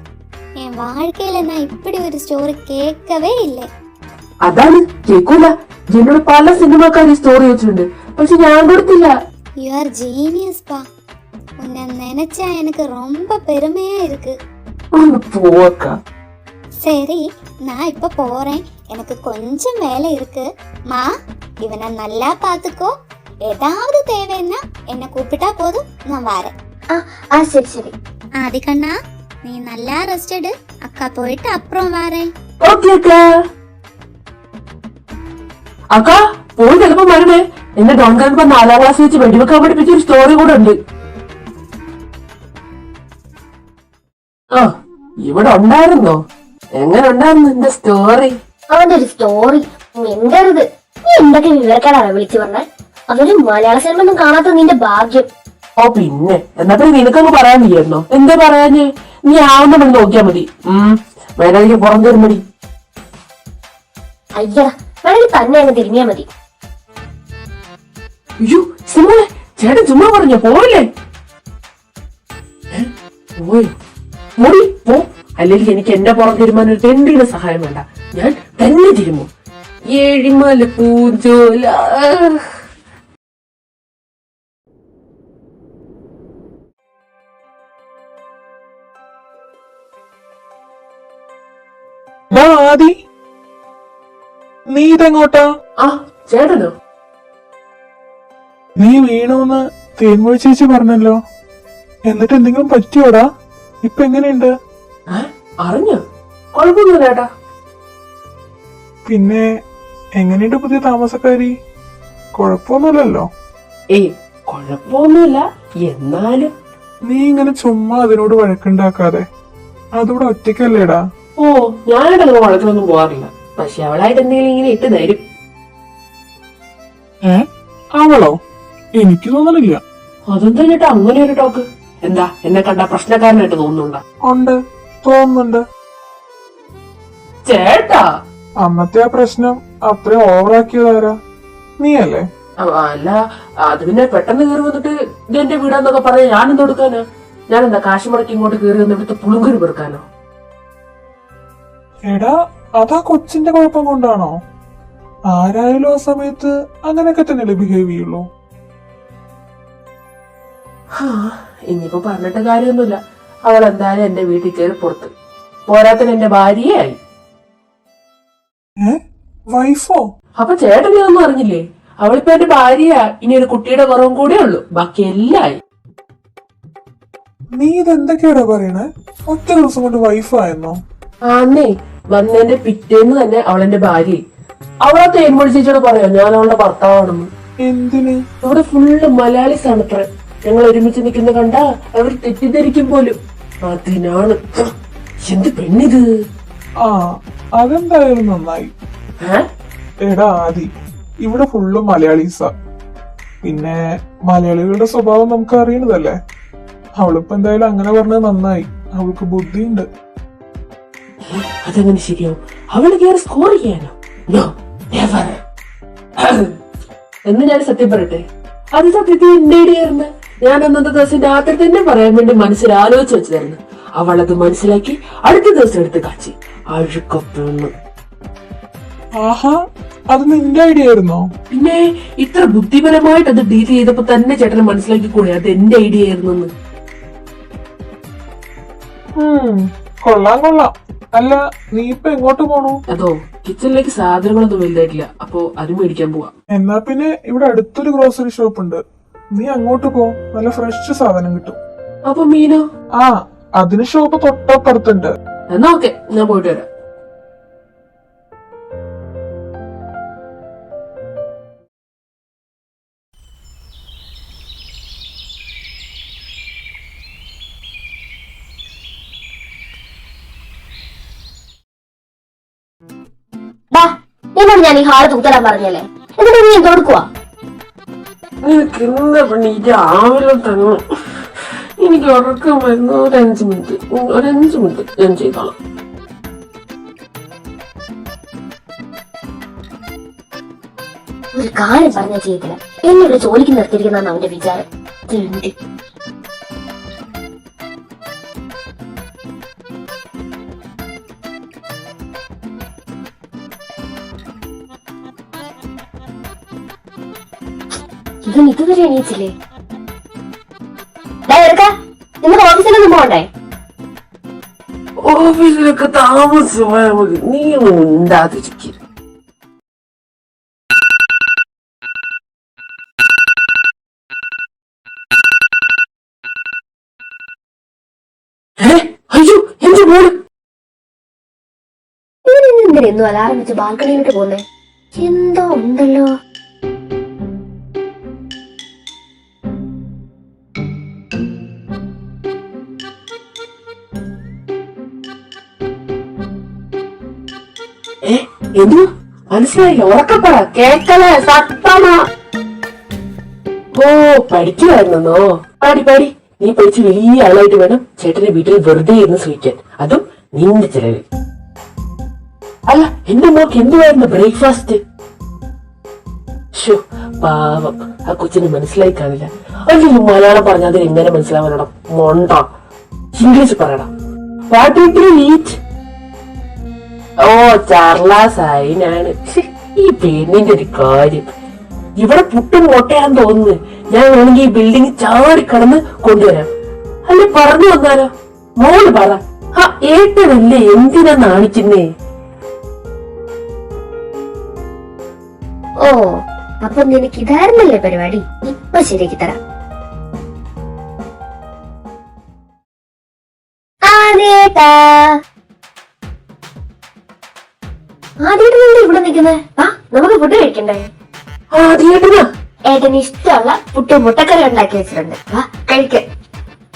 என் வாழ்க்கையில நான் இப்படி ஒரு ஸ்டோரி கேட்கவே இல்லை. അതാണ് കേക്കൂല. എന്നോട് പല സിനിമക്കാരി സ്റ്റോറി വെച്ചിട്ടുണ്ട്, പക്ഷെ ഞാൻ കൊടുത്തില്ല. யூ ஆர் ஜீனியஸ் பா. உன்னை நினைச்சா எனக்கு ரொம்ப பெருமையா இருக்கு. ഒന്ന് പോവാ. சரி நான் இப்ப போறேன், எனக்கு கொஞ்சம் வேலை இருக்கு. மா இவனை நல்லா பாத்துக்கோ, ஏதாவது தேவைன்னா என்ன கூப்பிட்டா போதும், நான் வரேன். ശരി ശരി. ஆதி கண்ணா நீ நல்லா ரெஸ்ட் எடு, அக்கா போயிட்டு அப்புறம் வரேன். ഓക്കെ അക്ക പോയി ചിലപ്പോ വരണേ. എന്നെ ഡോൺ ക്രൈബ് 4ാം ക്ലാസ് വെച്ച് വെടിവെക്കാൻ പഠിപ്പിച്ച ഒരു സ്റ്റോറി കൂടെ ഉണ്ട്. ഇവിടെ ഉണ്ടായിരുന്നോ? എങ്ങനെ ഉണ്ടായിരുന്നു എന്റെ സ്റ്റോറി? അവന്റെ ഒരു സ്റ്റോറി മിണ്ടരുത്. നീ എന്തൊക്കെ വിവരക്കാരാണ് വിളിച്ചു പറഞ്ഞാൽ. അതൊരു മലയാള സിനിമ ഒന്നും കാണാത്ത നിന്റെ ഭാഗ്യം. പിന്നെ എന്നാ നിനക്കങ്ങ് പറയാൻ വയ്യായിരുന്നോ? എന്താ പറയാഞ്ഞേ? നീ ആവുന്ന മണി നോക്കിയാ മതി. വേണമെങ്കിൽ പുറം തരുമടി. അയ്യടാ വേണമെങ്കിൽ തന്നെ അങ്ങ് തിരിഞ്ഞാ മതി. അയ്യോ സിമോളെ, ചേട്ടൻ ചുമ്മാ പറഞ്ഞോ? പോവില്ലേ? പോയി പോ. അല്ലെങ്കിൽ എനിക്ക് എന്റെ പുറം തീരുമാനം ഒരു തെണ്ടിയുടെ സഹായം വേണ്ട. ഞാൻ തന്നെ തിരുമോ. ഏഴിമല പൂജോല. ആദി, നീ ഇതെങ്ങോട്ടാ? ചേട്ടനോ? നീ വീണോന്ന് തേൻമൊഴി ചേച്ചി പറഞ്ഞല്ലോ. എന്നിട്ട് എന്തെങ്കിലും പറ്റിയോടാ? ഇപ്പൊ എങ്ങനെയുണ്ട്? അറിഞ്ഞോ? കുഴപ്പമൊന്നുമില്ല ചേട്ടാ. പിന്നെ എങ്ങനെയുണ്ട് പുതിയ താമസക്കാരി? കുഴപ്പമൊന്നുമില്ലല്ലോ? കുഴപ്പമൊന്നുമില്ല. എന്നാലും നീ ഇങ്ങനെ ചുമ്മാ അതിനോട് വഴക്കുണ്ടാക്കാതെ. അതോടെ ഒറ്റയ്ക്കല്ലേടാ? ഞാനായിട്ട് അങ്ങനെ വഴക്കിനൊന്നും പോകാറില്ല. പക്ഷെ അവളായിട്ട് എന്തെങ്കിലും ഇങ്ങനെ ഇട്ട് തരും. അവളോ? എനിക്ക് തോന്നണില്ല. അതെന്താ ചേട്ടാ അങ്ങനെ ഒരു ടോക്ക്? എന്താ എന്നെ കണ്ട പ്രശ്നക്കാരനായിട്ട് തോന്നുന്നുണ്ടോ? ഉണ്ട്, തോന്നുന്നുണ്ട്. ചേട്ടാ അന്നത്തെ ആ പ്രശ്നം അത്ര ഓവറാക്കിയതാരാ? നീയല്ലേ? അല്ല, അത് പിന്നെ പെട്ടെന്ന് കയറി വന്നിട്ട് ഇത് എന്റെ വീടാന്നൊക്കെ പറയാ ഞാൻ എന്ത് കൊടുക്കാനോ? ഞാൻ എന്താ കാശ് മുടക്കി ഇങ്ങോട്ട് കയറി വന്ന് ഇവിടുത്തെ പുളുങ്കുരു പെറുക്കാനോ? എടാ, അതാ കൊച്ചിന്റെ കുഴപ്പം കൊണ്ടാണോ? ആരായാലും ആ സമയത്ത് അങ്ങനെയൊക്കെ തന്നെ ബിഹേവ് ചെയ്യുള്ളൂ. ഇനിയിപ്പോ പറഞ്ഞിട്ട് കാര്യമൊന്നുമില്ല. അവൾ എന്തായാലും എന്റെ വീട്ടിൽ കയറി പുറത്ത്. പോരാത്തിന് എന്റെ ഭാര്യയായി. വൈഫോ? അപ്പൊ ചേട്ടൻ ഇതൊന്നും അറിഞ്ഞില്ലേ? അവളിപ്പോ എന്റെ ഭാര്യയാ. ഇനി ഒരു കുട്ടിയുടെ കുറവും കൂടെ ഉള്ളു, ബാക്കി എല്ലായി. നീ ഇതെന്തൊക്കെയാടാ പറയണേ? ഒറ്റ ദിവസം കൊണ്ട് വൈഫായെന്നോ? ആന്നേ, വന്നതിന്റെ പിറ്റേന്ന് തന്നെ അവളെന്റെ ഭാര്യയായി. അവളെ തേൻമൊഴി ചേച്ചിയോട് പറയാ ഞാൻ അവളുടെ ഭർത്താവാണെന്ന്. എന്തിന്? ഇവിടെ ഫുള്ള് മലയാളീസ് ആണ് അത്ര. ഞങ്ങൾ ഒരുമിച്ച് നിൽക്കുന്ന കണ്ട അവർ തെറ്റിദ്ധരിക്കും പോലും. അതിനാണ്. എന്ത് പെണ്ണിത്? അതെന്തായാലും നന്നായി. എടാ ആദി, ഇവിടെ ഫുള്ള് മലയാളീസാ. പിന്നെ മലയാളികളുടെ സ്വഭാവം നമുക്ക് അറിയണതല്ലേ. അവളിപ്പോ എന്തായാലും അങ്ങനെ പറഞ്ഞത് നന്നായി. അവൾക്ക് ബുദ്ധിയുണ്ട്. അതെങ്ങനെ ശരിയാവും? അവള് കയറി സ്കോർ ചെയ്യാനോ? എന്ന് ഞാൻ സത്യം പറയട്ടെ, അത് സത്യത്തിൽ എന്റെ ഐഡിയായിരുന്നു. ഞാൻ അന്നത്തെ ദിവസം രാത്രി തന്നെ പറയാൻ വേണ്ടി മനസ്സിൽ ആലോചിച്ച് വെച്ചതായിരുന്നു. അവളത് മനസ്സിലാക്കി അടുത്ത ദിവസം എടുത്ത് കാച്ചി. അഴുക്കപ്പെണ്ണു. ആഹാ, അത് നിന്റെ ഐഡിയ ആയിരുന്നോ? പിന്നെ ഇത്ര ബുദ്ധിപരമായിട്ട് അത് ഡീൽ ചെയ്തപ്പോ തന്നെ ചേട്ടന് മനസ്സിലാക്കി കൂടെ അത് എന്റെ ഐഡിയ ആയിരുന്നു. കൊള്ളാം കൊള്ളാം. അല്ല, നീ ഇപ്പൊ എങ്ങോട്ട് പോണു? അതോ കിച്ചണിലേക്ക് സാധനങ്ങളൊന്നും വലുതായിട്ടില്ല, അപ്പൊ അത് മേടിക്കാൻ പോവാ. എന്നാ പിന്നെ ഇവിടെ അടുത്തൊരു ഗ്രോസറി ഷോപ്പ് ഉണ്ട്, നീ അങ്ങോട്ട് പോ. നല്ല ഫ്രഷ് സാധനം കിട്ടും. അപ്പൊ മീനോ? ആ, അതിന് ഷോപ്പ് തൊട്ടപ്പുറത്തുണ്ട്. എന്നാ ഓക്കെ, ഞാൻ പോയിട്ട് വരാം. എന്നോട് ഞാൻ ഈ ഹാള് തൂത്തരാൻ പറഞ്ഞല്ലേ, എന്നിട്ട് നീ എന്തെടുക്കുവാ? എനിക്ക് ഇന്ന പണി രാവിലെ തന്നെ. എനിക്ക് ഉറക്കം വരുന്ന ഒരു 5 മിനിറ്റ് ഞാൻ ചെയ്തോളാം. ഒരു കാര്യം പറഞ്ഞ ചെയ്തില്ല, എന്നോട് ജോലിക്ക് നിർത്തിയിരിക്കുന്ന അവന്റെ വിചാരം. ഇവൻ ഇതുവരെ എണീച്ചില്ലേ? നിങ്ങളുടെ ഓഫീസിലൊന്നും പോകണ്ടേ? ഓഫീസിലൊക്കെ താമസിച്ചാൽ മതി, നീ ഒന്നും ഉണ്ടാതിരിക്കും. അയ്യോ, എന്റെ മോള് എന്തിനെന്നും അലാറം വെച്ച് ബാൽക്കണിയിലോട്ട് പോന്നേ? എന്തോ ഉണ്ടല്ലോ. എന്തു മനസ്സിലായില്ല? ഉറക്കപ്പറ, കേക്കലേ, സത്തമാ. ഓ, പഠിക്കുവായിരുന്നോ? പാടി നീ പഠിച്ച് വലിയ ആളായിട്ട് വേണം ചേട്ടന്റെ വീട്ടിൽ വെറുതെ ഇരുന്ന് ശ്രമിക്കാൻ, അതും നിന്റെ ചിലവിൽ. അല്ല, എന്റെ മോൾക്ക് എന്തുവായിരുന്നു ബ്രേക്ക്ഫാസ്റ്റ്? പാവം, ആ കൊച്ചിന് മനസ്സിലായി കാണില്ല. അല്ലെങ്കിൽ മലയാളം പറഞ്ഞാൽ അതിന് എങ്ങനെ മനസ്സിലാവാനോടാ? മൊണ്ട, ഇംഗ്ലീഷ് പറയടാ. What did you eat? ഓ, ചർലാസായിനാണ്. ഈ പെണ്ണിന്റെ ഒരു കാര്യം. ഇവിടെ പുട്ടും മുട്ടയാന്ന് തോന്നുന്നു. ഞാൻ വേണമെങ്കിൽ ഈ ബിൽഡിംഗ് ചാടി കടന്ന് കൊണ്ടുവരാം. അല്ലെ പറഞ്ഞു വന്നാലോ? മോള് പറ. ആ ഏട്ടനല്ലേ എന്തിനാ നാണിക്കുന്നേ? ഓ, അപ്പൊ നിനക്ക് ഇതായിരുന്നല്ലേ പരിപാടി? ഇപ്പൊ ശരിയാക്കി തരാം. ആദ്യമായിട്ട് ഇവിടെ നിൽക്കുന്നേ? ആ, നമുക്ക് ഫുഡ് കഴിക്കണ്ടേ? ഏട്ടന് ഇഷ്ടമുള്ള പുട്ടും മുട്ടക്കറി ഉണ്ടാക്കി വെച്ചിട്ടുണ്ട്. വാ കഴിക്ക.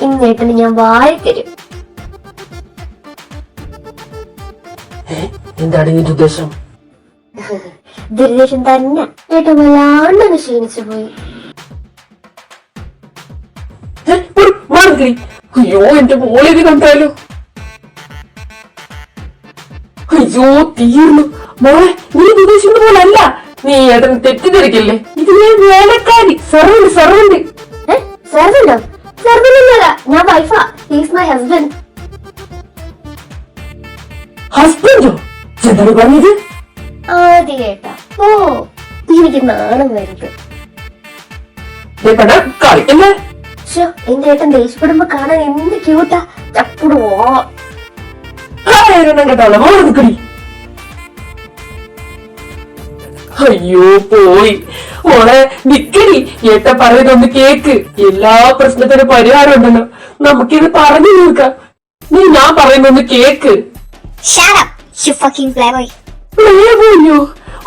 ഇന്ന് ഏട്ടന് ഞാൻ വാരി തരും. എന്താണ് ഇതിന്റെ ഉദ്ദേശം? ദുരുദ്ദേശം തന്നെ. ഏട്ടൻ വല്ലാണ്ടൊന്ന് ക്ഷീണിച്ചു പോയി. അയ്യോ, എന്റെ മോളിത് കണ്ടാലോ? അയ്യോ, തീർന്നു. മോളെ, നീ ഉദ്ദേശിക്കുന്ന പോലല്ല. നീ ഏട്ടൻ തെറ്റിദ്ധരിക്കല്ലേ? ഇത് ഞാൻ വേലക്കാരി, സെർവന്റ്. സെർവന്റോ? സെർവന്റൊന്നുമല്ല, ഞാൻ വൈഫാ. He's my husband. ഹസ്ബൻഡോ? എന്താണ് പറഞ്ഞത്? ആദ്യേട്ടാ, ഓ, എനിക്ക് നാണം വരുത്. കളിക്കല്ലേ? എന്റെ ഏട്ടൻ ദേഷ്യപ്പെടുമ്പോ കാണാൻ എന്ത് ക്യൂട്ടാ. ചപ്പിടുവോ? കേട്ടോളെ, മോളെ നിക്കടി. അയ്യോ, പോയി. മോളെ നിക്കടി. ഏട്ട പറയുന്നൊന്ന് കേക്ക്. എല്ലാ പ്രശ്നത്തിനും പരിഹാരം ഉണ്ടല്ലോ, നമുക്കിത് പറഞ്ഞു തീർക്കാം. നീ ഞാൻ പറയുന്നൊന്ന് കേക്ക്. പ്ലേബോയോ?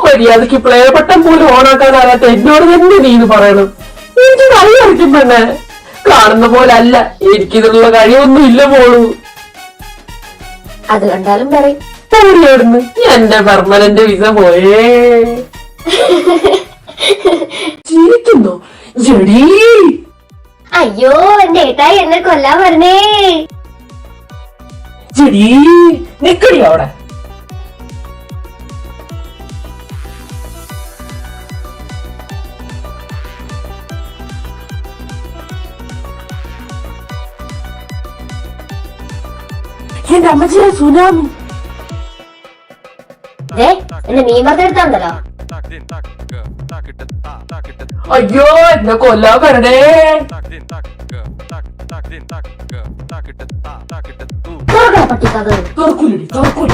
മര്യാദക്ക് പ്ലേ ബട്ടൺ പോലും ഓണാക്കാൻ അറിയാത്ത എന്നോട് തന്നെ നീ ഇത് പറയണം? എനിക്ക് കളി കളിക്കും പെണ്ണെ. കാണുന്ന പോലെ അല്ല, എനിക്കിതിനുള്ള കഴിവൊന്നും ഇല്ല പോളൂ. അത് കണ്ടാലും പറയും. ഓടിയോടുന്നു എന്റെ പെർമനന്റ് വിസ പോയേ. ചിരിക്കുന്നോ? ജഡീ, അയ്യോ, എന്റെ ഏട്ടായി എന്നെ കൊല്ലാൻ വരണേ. ജഡീ, നിക്കടി അവിടെ. എന്റെ അമ്മച്ചിയെ സുനാമി. എന്റെ മീൻ വറുത്തെടുത്താണ്ടല്ലോ. അയ്യോ എന്നെ കൊല്ലാ വരണേ. തുറക്കട പട്ടിക്കത്. തുറക്കൂലടി, തുറക്കൂല.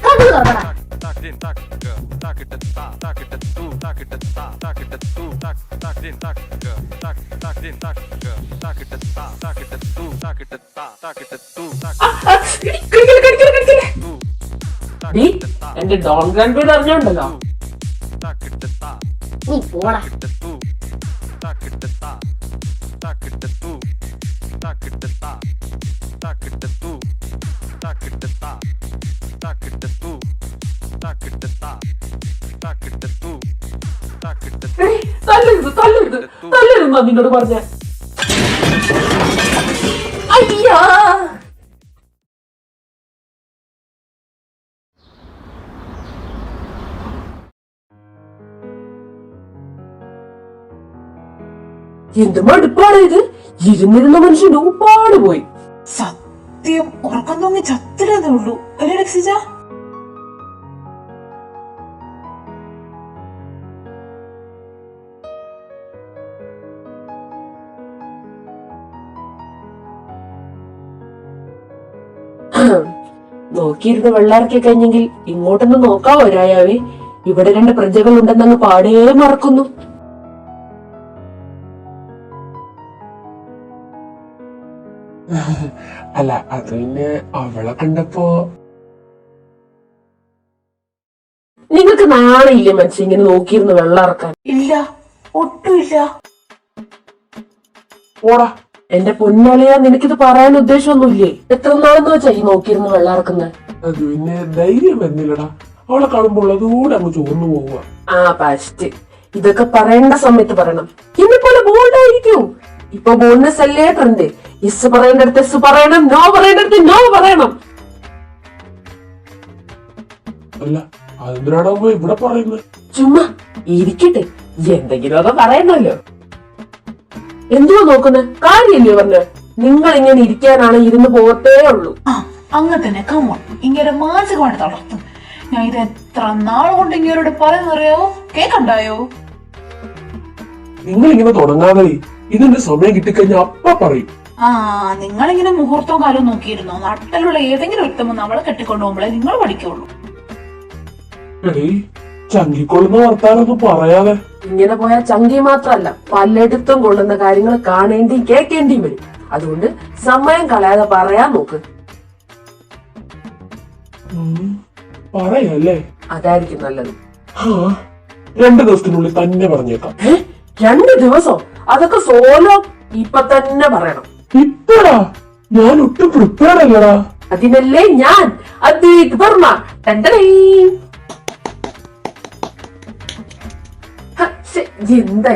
കഥ തുറക്കട. എന്റെ ഡോൺ ഗ്രാൻഡ് അറിഞ്ഞോണ്ടല്ലോ. നീ പോടാ. തല്ലരുത് തല്ലരുത് തല്ലരുതെന്നാ നിന്നോട് പറഞ്ഞ. അയ്യാ എന്ത് മടുപ്പാണ് ഇത്. ഇരുന്നിരുന്ന മനുഷ്യൻ ഒരുപാട് പോയി. സത്യം ഉറക്കം തോന്നി ചത്തില്ലെന്നേ ഉള്ളൂ അല്ലേ ലക്സിജ? നോക്കിയിരുന്ന് വെള്ളാർക്കി കഴിഞ്ഞെങ്കിൽ ഇങ്ങോട്ടൊന്ന് നോക്കാവോ രായാവേ? ഇവിടെ 2 പ്രജകൾ ഉണ്ടെന്നങ്ങ് പാടേ മറക്കുന്നു. അല്ല അത് പിന്നെ അവളെ കണ്ടപ്പോ നിങ്ങൾക്ക് നാളെയില്ലേ മനുഷ്യ ഇങ്ങനെ നോക്കിയിരുന്ന് വെള്ളാർക്കാൻ? ഇല്ല, ഒട്ടും ഇല്ല. പോടാ. എന്റെ പൊന്നളിയാ, നിനക്കിത് പറയാൻ ഉദ്ദേശമൊന്നുമില്ലേ? എത്ര നാളെന്ന് വെച്ചാ ഈ നോക്കിയിരുന്ന് വെള്ളാർക്കുന്നത്? അത് പിന്നെ ധൈര്യം വരുന്നില്ലടാ. അവളെ കാണുമ്പോൾ അതുകൂടെ അങ്ങ് ചോർന്നു പോവുക. ആ പസ്റ്റ് ഇതൊക്കെ പറയേണ്ട സമയത്ത് പറയണം. എന്നെ പോലെ ബോൾഡായിരിക്കൂ. ഇപ്പൊ ബോൾഡ്നെസ് അല്ലേ ട്രെൻഡ്. യെസ് പറയേണ്ടടുത്ത് യെസ് പറയണം, നോ പറയേണ്ടടുത്ത് നോ പറയണം. അല്ല അതെന്തിനാണോ ഇവിടെ പറയുന്നത്? ചുമ്മാ ഇരിക്കട്ടെ, എന്തെങ്കിലും ഒക്കെ പറയണല്ലോ. എന്തുവാ നോക്കുന്നത്? കാര്യല്ലേ പറഞ്ഞ്. നിങ്ങൾ ഇങ്ങനെ ഇരിക്കാനാണ് ഇരുന്ന് പോകത്തേ ഉള്ളൂ. ആ അങ്ങനെ തന്നെ കമ്മോൺ. ഇങ്ങനെ മാനസികമായിട്ട് തളർത്തു. ഞാൻ ഇത് എത്ര നാൾ കൊണ്ട് ഇങ്ങനോട് പറയുന്നറിയോ? കേക്കണ്ടായോ? നിങ്ങൾ ഇങ്ങനെ തുടങ്ങാതെ ഇതിന്റെ സമയം കിട്ടിക്കഴിഞ്ഞാൽ അപ്പ പറയും. ആ നിങ്ങളിങ്ങനെ മുഹൂർത്തവും കാലവും നോക്കിയിരുന്നോ? നട്ടലുള്ള ഏതെങ്കിലും ഒരുത്തം നമ്മളെ കെട്ടിക്കൊണ്ടു പോകുമ്പോഴേ നിങ്ങൾ പഠിക്കുള്ളൂ. എടീ ചങ്കിക്കൊള്ളുന്ന വർത്താനൊന്നും പറയാതെ. ഇങ്ങനെ പോയാൽ ചങ്കി മാത്രല്ല പലയിടത്തും കൊള്ളുന്ന കാര്യങ്ങൾ കാണേണ്ടിയും കേൾക്കേണ്ടിയും വരും. അതുകൊണ്ട് സമയം കളയാതെ പറയാൻ നോക്ക്. പറയല്ലേ? അതായിരിക്കും നല്ലത്. 2 ദിവസത്തിനുള്ളിൽ തന്നെ പറഞ്ഞേക്കാം. 2 ദിവസം? അതൊക്കെ സോലോ ഇപ്പൊ തന്നെ പറയണം. ഇപ്പഴാ? ഞാൻ ഒട്ടും പ്രിപ്പയർഡ് അല്ലടാ. അതിനല്ലേ ഞാൻ അദ്വൈത് വർമ്മ. എന്താ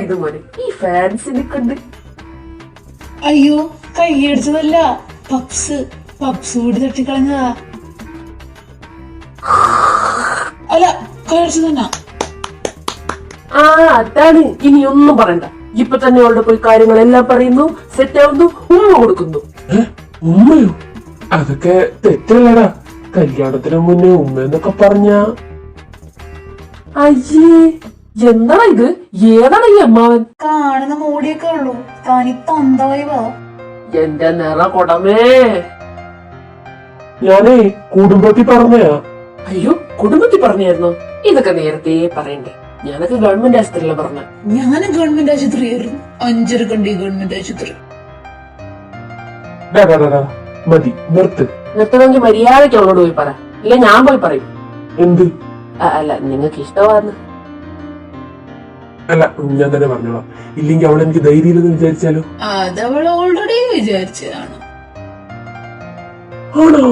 ഇത് മോനെ ഈ ഫാൻസിനെ കൊണ്ട്? അയ്യോ കൈയടിച്ചതല്ല, പപ്സ് കൂടി തട്ടിക്കളഞ്ഞതാ. അല്ല കൈയടിച്ചു തന്നെ. ആ അതാണ്. ഇനി ഒന്നും പറയണ്ട. ഇപ്പൊ തന്നെ അവളുടെ പോയി കാര്യങ്ങളെല്ലാം പറയുന്നു, സെറ്റ് ആവുന്നു, ഉമ്മ കൊടുക്കുന്നു. ഉമ്മയോ? അതൊക്കെ തെറ്റല്ലടാ. കല്യാണത്തിന് മുന്നേ ഉമ്മ എന്നൊക്കെ പറഞ്ഞ. അയ്യേ എന്താ ഇത്? ഏതാണ് ഈ അമ്മാവൻ? കാണുന്ന മൂടിയൊക്കെ ഉള്ളൂ. താനി തന്തവായി വാ. എന്റെ നിറ കൊടമേ. ഞാനേ കുടുംബത്തിൽ പറഞ്ഞയാ. അയ്യോ കുടുംബത്തിൽ പറഞ്ഞായിരുന്നോ? ഇതൊക്കെ നേരത്തെ പറയണ്ടേ. ഞാനൊക്കെ ഗവൺമെന്റ് ആശുപത്രിയിലാണ് പറഞ്ഞ. ഞാനും ഗവൺമെന്റ് ആശുപത്രിയായിരുന്നു. 5 കണ്ടി ഗവൺമെന്റ് ആശുപത്രി. മതി നിർത്ത്. നിർത്തണമെങ്കിൽ മര്യാദയ്ക്ക് അവളോട് പോയി പറ. ഇല്ല ഞാൻ പോയി പറയും. എന്ത്? അല്ല നിങ്ങൾക്ക് ഇഷ്ടമാന്ന്. അല്ല ഞാൻ തന്നെ പറഞ്ഞോളാം. ഇല്ലെങ്കിൽ അവൾ എനിക്ക് ധൈര്യമില്ലെന്ന് വിചാരിച്ചാലോ? അതവൾ ഓൾറെഡി വിചാരിച്ചതാണ്. ആണോ?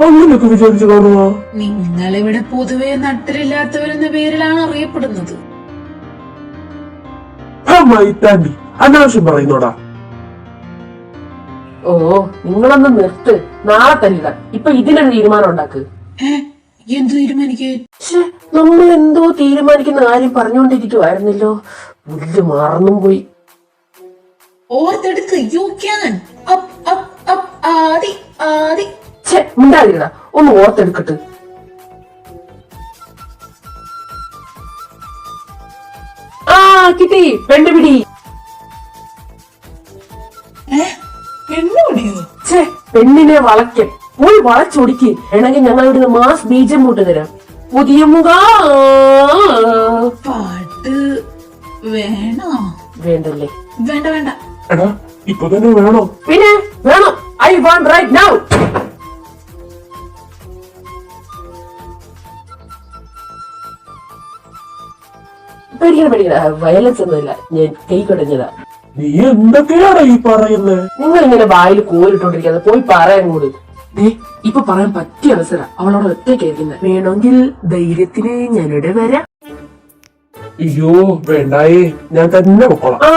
അങ്ങനെയൊക്കെ വിചാരിച്ചു കാണുവാ? നിങ്ങളിവിടെ പൊതുവെ നട്ടരില്ലാത്തവരെന്ന പേരിലാണ് അറിയപ്പെടുന്നത്. താണ്ടി അനാവശ്യം പറയുന്നോടാ. ഓ നിങ്ങളൊന്ന് നിർത്ത്. നാളെ തരിക. ഇപ്പൊ ഇതിനൊരു തീരുമാനം ഉണ്ടാക്ക്. എന്ത് തീരുമാനിക്കേ? നമ്മൾ എന്തോ തീരുമാനിക്കുന്ന കാര്യം പറഞ്ഞുകൊണ്ടിരിക്കുവായിരുന്നല്ലോ. പുല്ല് മറന്നും പോയി. ഓർത്തെടുക്ക്. You can. ആദി മിണ്ടാതിരുന്ന ഒന്ന് ഓർത്തെടുക്കട്ട്. ആ കിട്ടി, പെണ്ണുപിടി. പെണ്ണുപിടിയോ? പെണ്ണിനെ വളയ്ക്കൻ. പോയി വളച്ചൊടിക്ക്. വേണമെങ്കിൽ ഞങ്ങൾ ഇവിടുന്ന് മാസ് ബീജം മൂട്ട് തരാം. പുതിയ മുഖ പാട്ട് വേണോ? വേണ്ടല്ലേ? വേണ്ട വേണ്ട. എടാ ഇപ്പൊ തന്നെ വേണോ? പിന്നെ വേണം. I want right now. പേടിക്കണ വയലൻസ് ഒന്നുമില്ല, ഞാൻ കൈ കടഞ്ഞതാ. നീ എന്തൊക്കെയാണ് ഈ പറയുന്നത്? നിങ്ങൾ ഇങ്ങനെ വായിൽ കോരിട്ടോണ്ടിരിക്കാതെ പോയി പറയാൻ കൂടി. ഇപ്പൊ പറയാൻ പറ്റിയ അവസരം. അവളോട് ഒറ്റയ്ക്കായിരിക്കുന്നത്. വേണമെങ്കിൽ ധൈര്യത്തിന് ഞാനിവിടെ വരാം. അയ്യോ വേണ്ടായേ, ഞാൻ തന്നെ പൊക്കോളാം. ആ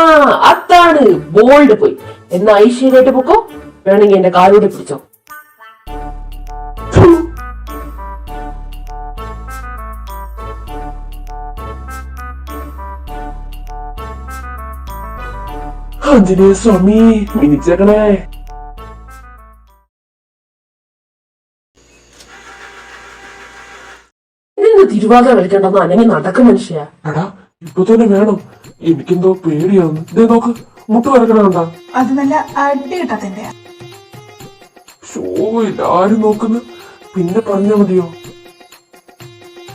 അതാണ് ബോൾഡ് പോയി. എന്നാ ഐശ്വര്യമായിട്ട് പൊക്കോ. വേണമെങ്കിൽ എന്റെ കാലൂടെ പിടിച്ചോ. ആഞ്ജനേയ സ്വാമി മിനിച്ചേക്കണേ. നിങ്ങൾ തിരുവാതിര കളിക്കണ്ടെന്ന് അല്ലെങ്കിൽ നടക്കും മനുഷ്യ. എടാ ഇപ്പൊ തന്നെ വേണം. എനിക്കെന്തോ പേടിയാവുന്നു. ഇതേ നോക്ക്, മുട്ട് വരക്കണ കണ്ടാ? അത് നല്ല അടി കിട്ടാത്തിന്റെ. ഷോ ഇതാരും നോക്കുന്നു. പിന്നെ പറഞ്ഞാ മതിയോ?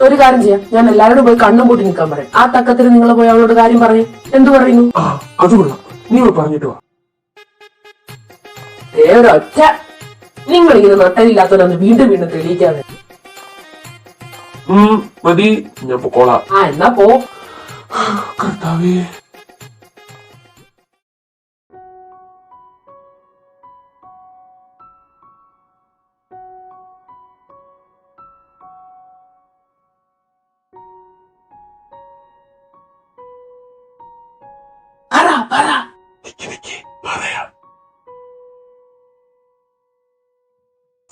ഒരു കാര്യം ചെയ്യാം, ഞാൻ എല്ലാവരോടും പോയി കണ്ണും പൂട്ടി നിൽക്കാൻ പറയും. ആ തക്കത്തിൽ നിങ്ങൾ പോയി അവളോട് കാര്യം പറയും. എന്തു പറയുന്നു? ആ അത് കൊള്ളാം. നീ പറഞ്ഞിട്ട് വാ. ഒറ്റ നിങ്ങളിങ്ങനെ നട്ടലില്ലാത്തവരൊന്ന് വീണ്ടും വീണ്ടും തെളിയിക്കാതെ. മതി, ഞാൻ പൊക്കോളാം. ആ എന്നാ പോ. കർത്താവേ. പറയാം.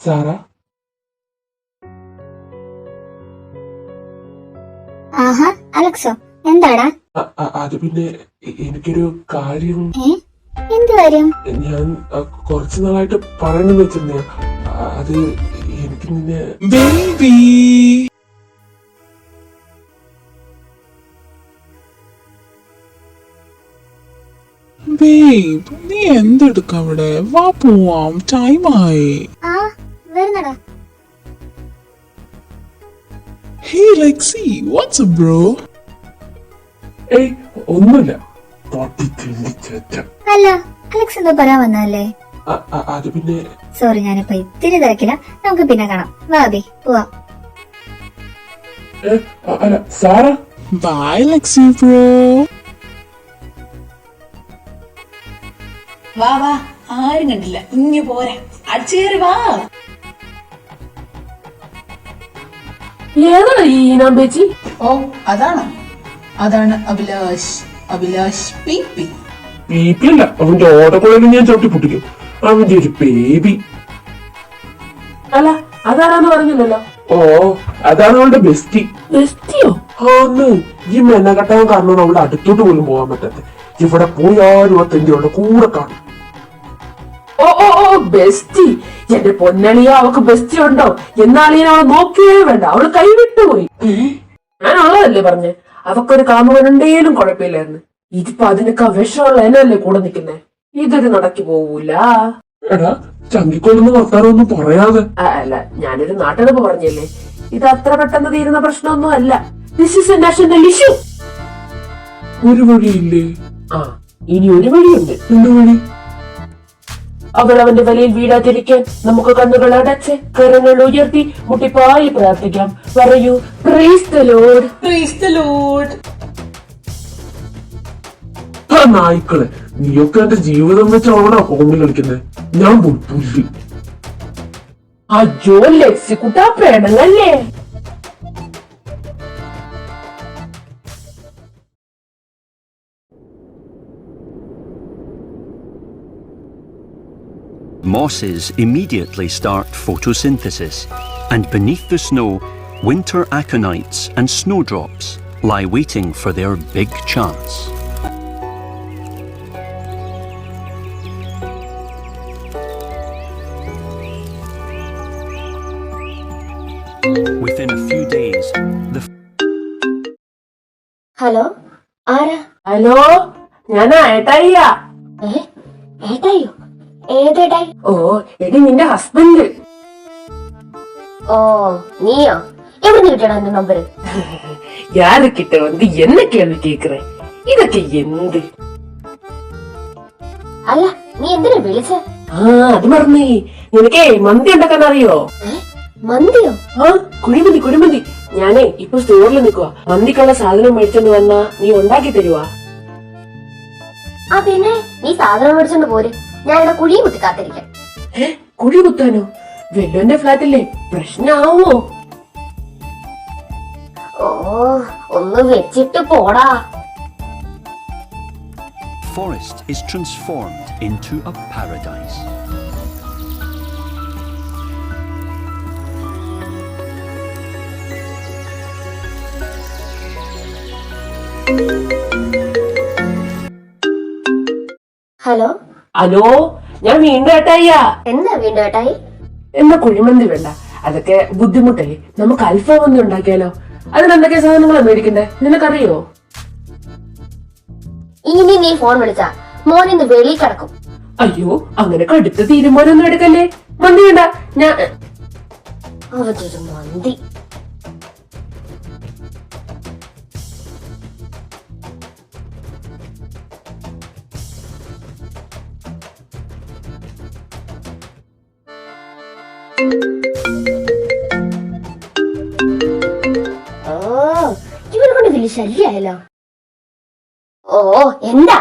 സാറ, ആഹാ അലക്സോ, എന്താടാ? അത് പിന്നെ എനിക്കൊരു കാര്യം. എന്ത് കാര്യം? ഞാൻ കുറച്ചു നാളായിട്ട് പറയണെന്ന് വെച്ചിരുന്ന അത് എനിക്ക് നിന്നെ. ബേബ്, നീ എന്തെടുക്കാം ഇവിടെ? വാ പോവാം, ടൈമായി. ആ വരുന്നടാ. ഹേ ലെക്സി, വാട്ട്സ് അപ്പ് ബ്രോ? ഏയ് ഒന്നുമില്ല. അല്ല അലക്സ് എന്തോ പറയാൻ വന്നല്ലേ? അത് പിന്നെ സോറി, ഞാനിപ്പോ ഇത്തിരി തിരക്കില്ല. നമുക്ക് പിന്നെ കാണാം. വാബി പോവാം. അല്ല സാറ. By Lexy bro. വാ വാ, ആരും കണ്ടില്ല. ഇങ്ങ പോരെ, അടിച്ചേറി വാ. ഏതാണ് ഈ നമ്പേച്ചി? ഓ അതാണോ? അതാണ് അഭിലാഷ്. അഭിലാഷ് പി. അല്ല, അവന്റെ ഓടക്കുഴലും ഞാൻ ചവിട്ടി പൊട്ടിക്കും. അവന്റെ ഒരു ബേബി. അല്ല അതാരാന്ന് പറഞ്ഞില്ലല്ലോ. ഓ അതാണ് അവളുടെ ബെസ്റ്റി. ബെസ്റ്റിയോ? ആന്ന്. ഈ മെനകട്ടവൻ കാരണം അവളുടെ അടുത്തോട്ട് പോലും പോകാൻ പറ്റാത്ത. ഇവിടെ പോയാലും ആ തെണ്ടി അവളുടെ കൂടെ കാണും. ഓ ഓ ഓ ബെസ്റ്റി. എന്റെ പൊന്നളിയ, അവക്ക് ബെസ്റ്റി ഉണ്ടോ? എന്നാളിയെ അവളെ നോക്കിയേ വേണ്ട. അവള് കൈവിട്ടുപോയി. ഞാൻ ഉള്ളതല്ലേ പറഞ്ഞേ. അവക്കൊരു കാമുകനുണ്ടേലും കുഴപ്പമില്ലായിരുന്നു. ഇതിപ്പോ അതിനൊക്കെ വിഷമുള്ള എന്നല്ലേ കൂടെ നിൽക്കുന്നേ. ഇതൊരു നടക്കി പോവൂല. എടാ ചങ്കിക്കൊള്ളുന്ന വർത്താനൊന്നും പറയാതെ. അല്ല, ഞാനൊരു നാട്ടിലിപ്പോ പറഞ്ഞല്ലേ. ഇത് അത്ര പെട്ടെന്ന് തീരുന്ന പ്രശ്നമൊന്നും അല്ല. This is A national issue. ഒരു വഴിയില്ലേ? ആ ഇനി ഒരു വഴിയുണ്ട്. എന്ത് വഴി? അവൾ അവന്റെ വലയിൽ വീടാതിരിക്കാൻ നമുക്ക് കണ്ണുകൾ അടച്ച് കരങ്ങൾ ഉയർത്തി മുട്ടിപ്പായി പ്രാർത്ഥിക്കാം. പറയൂ, praise the Lord. Praise the Lord. ആ നായ്ക്കളെ, നീയൊക്കെ എന്റെ ജീവിതം വെച്ച് അവളാ ഫോണിൽ കളിക്കുന്നത്. ഞാൻ പുല്ല്. Ajo ലെക്സിക്കുട്ടാ, പേണങ്ങല്ലേ? Mosses immediately start photosynthesis, and beneath the snow, winter aconites and snowdrops lie waiting for their big chance. Within a few days, the hello, ആരാ? ഹലോ, ഞാനാ ഏട്ടായിയാ. ഏട്ടായോ? ഏതേട്ടായി? ഓ, എടി നിന്റെ ഹസ്ബൻഡ്. ഓ, നീയോ? എവിടെ കിട്ടണം എന്റെ നമ്പര്? யாருக்கிட்ட வந்து என்ன கேள்வி கேக்குற? ഇതൊക്കെ എന്ത്? അല്ല, നീ എന്തിനാ വിളിച്ച? ആ, അത് മറന്നേ. നിനക്കേ മന്തി ഉണ്ടാക്കാൻ അറിയോ? മന്തിയോ? ആ, കുഴിമന്തി കുഴിമന്തി. ഞാനേ ഇപ്പൊ സ്റ്റോറിൽ നിക്കുവാ. മന്തിക്കുള്ള സാധനം മേടിച്ചോണ്ട് വന്നാ നീ ഉണ്ടാക്കി തരുവാ? ആ പിന്നെ, നീ സാധനം മേടിച്ചോണ്ട് പോര്. ഞാൻ ഇവിടെ കുഴി കുത്തി കാത്തിരിക്കാം. കുഴി കുത്താനോ? വെല്ലോന്റെ ഫ്ലാറ്റില്ലേ, പ്രശ്നാവോ? ഓ, ഒന്ന് വെച്ചിട്ട് പോടാ. forest is transformed into a paradise. Hello, hello, ഞാൻ വീണ്ടും ഏട്ടായിയാ. എന്താ വീണ്ടും ഏട്ടായി? എന്നാ കുഴിമന്തി വേണ്ട, അതൊക്കെ ബുദ്ധിമുട്ടല്ലേ. നമുക്ക് അൽഫാം മന്തി ഉണ്ടാക്കിയാലോ? അതിനെന്തൊക്കെ സാധനങ്ങളാ മേടിക്കണ്ടേ, നിനക്കറിയോ? ഇനി നീ ഫോൺ വിളിച്ചാ മോനിന്ന് വെളി കിടക്കും. അയ്യോ, അങ്ങനെ കടുത്ത തീരുമാനമൊന്നും എടുക്കല്ലേ. മന്തി വേണ്ട, ഞാൻ അവതൊരു മന്തി. ഓ, ഇവനെ കൊണ്ട് വലിയ ശല്യായല്ലോ. ഓ, എന്താ?